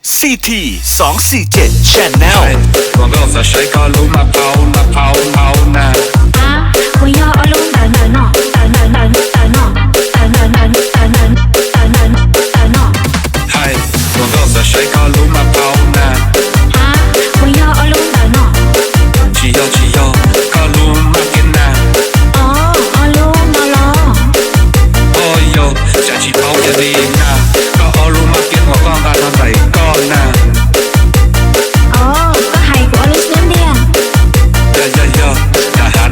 CT 247 Channel 我告诉谁个路嘛跑啦跑跑呐。啊，我要阿鲁达南诺，达南南达诺，达南南达南达南达诺。嗨，我告诉谁个路嘛跑呐。啊，我要阿鲁达诺。只要个路嘛变呐。哦，阿鲁马罗。哦哟，想起跑嘅你呐，個路嘛變我講緊係第個呐。哦，ก็ไฮกว่าอาลุสนั่นเดียดาฮา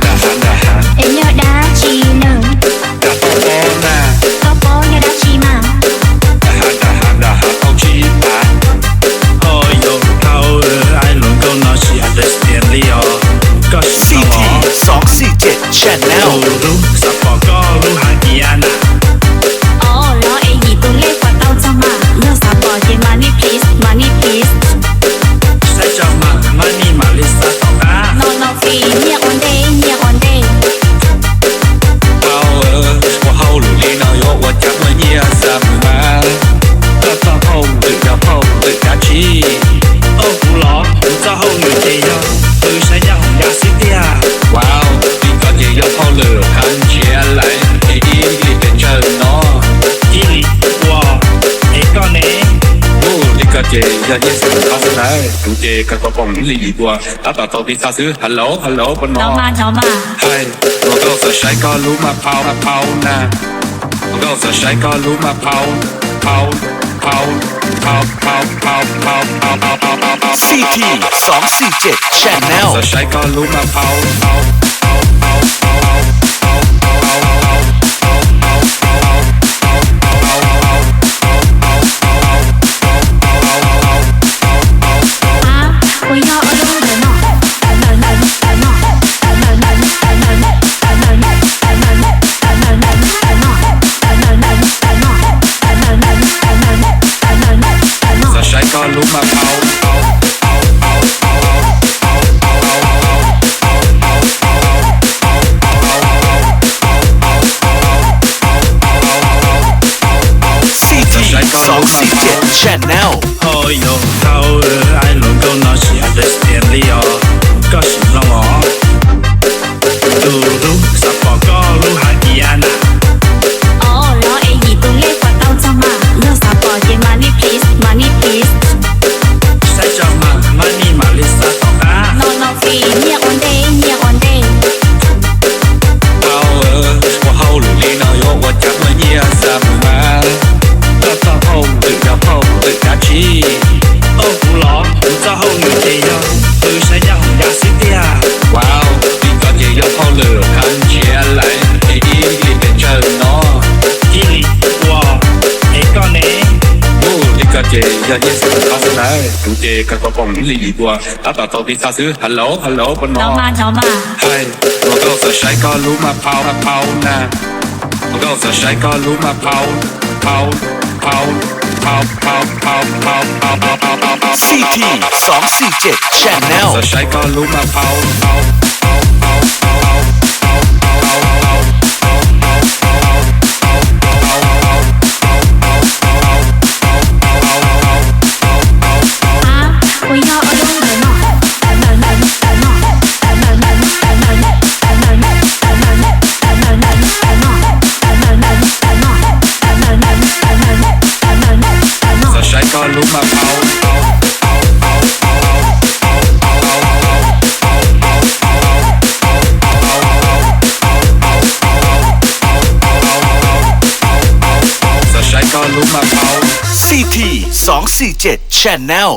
เอ็นยอดาชีหนึ่ง ดาโตโต呐。 ก็โป้ยอดาชีมา ดาฮาเอาชีมา。哦哟，เขาไอ้หลงก็น่าชีอันเดอร์สแตนด์เลยก็สิ CT 247 Channel รู้สักปอก็รู้หากี่อันน่ะ อ๋อล้อเอหยีตัวเล็กกว่าเต้าจะมาเลือกสาวบอดเยมานี่ please มานี่ please ใส่จอมามันนี่มาลิซ่าต่อมา no no fee เนี่ย on day เนี่ย on day 我好努力呢，有我讲了一什么？得到后要后假期。โอ้กูหรอกูจะเอาอยู่ที่ยอคือใช้ยาของยาซิตี้อ่ะ 哇哦，你个也要跑了，看起来你一里变成喏。อีหลีว้าไอ้ก้อนนี้ 哦，你个也要也是搞出来，估计个个蹦里过，打到头皮啥事 ？Hello Hello，不 น้อง 喏。 มาน้องมา 嗨，我告诉谁个路嘛跑呢？我告诉谁个路嘛跑。CT 247 Channel 在谁个路嘛跑。啊，我要阿鲁达诺，达南南达诺，达南南达南达南达南达南达诺，达南南达诺，达南南达南达南达诺。在谁个路嘛跑。CT 247 Channel โอ้โยเขาไอ้หลงก็น่าชีอันเดอร์สแตนด์เลยก็สิลองอ๋อดูรู้สักปอก็รู้หากี่อันน่ะ อ๋อล้อเอหยีตัวเล็กกว่าเต้าจะมาเลือกสาวบอดเยมานี่ please มานี่ please ใส่จอมามันนี่มาลิซ่าต่อมา no no fee เนี่ย on day เนี่ย on day 我好努力呢，有我讲了一什么？得到后要后假期。โอ้กูหรอกูจะเอาอยู่ที่ยอคือใช้ยาของยาซิตี้อ่ะ 哇哦，你个也要跑了，看起来你一里变成喏。อีหลีว้าไอ้ก้อนนี้ 哦，你个也是搞出来，估计个个蹦里过，打到头皮啥事 ？Hello Hello，不 น้องมา 喏。 น้องมา 嗨，我告诉谁个路嘛跑呢？我告诉谁个路嘛跑。CT 247 Channel 在谁个路嘛跑。啊，我要阿鲁达诺，达南南达诺，达南南达南达南达南达南达诺，达南南达诺，达南南达南达南达诺。在谁个路嘛跑。在谁个路嘛跑。CT 247 Channel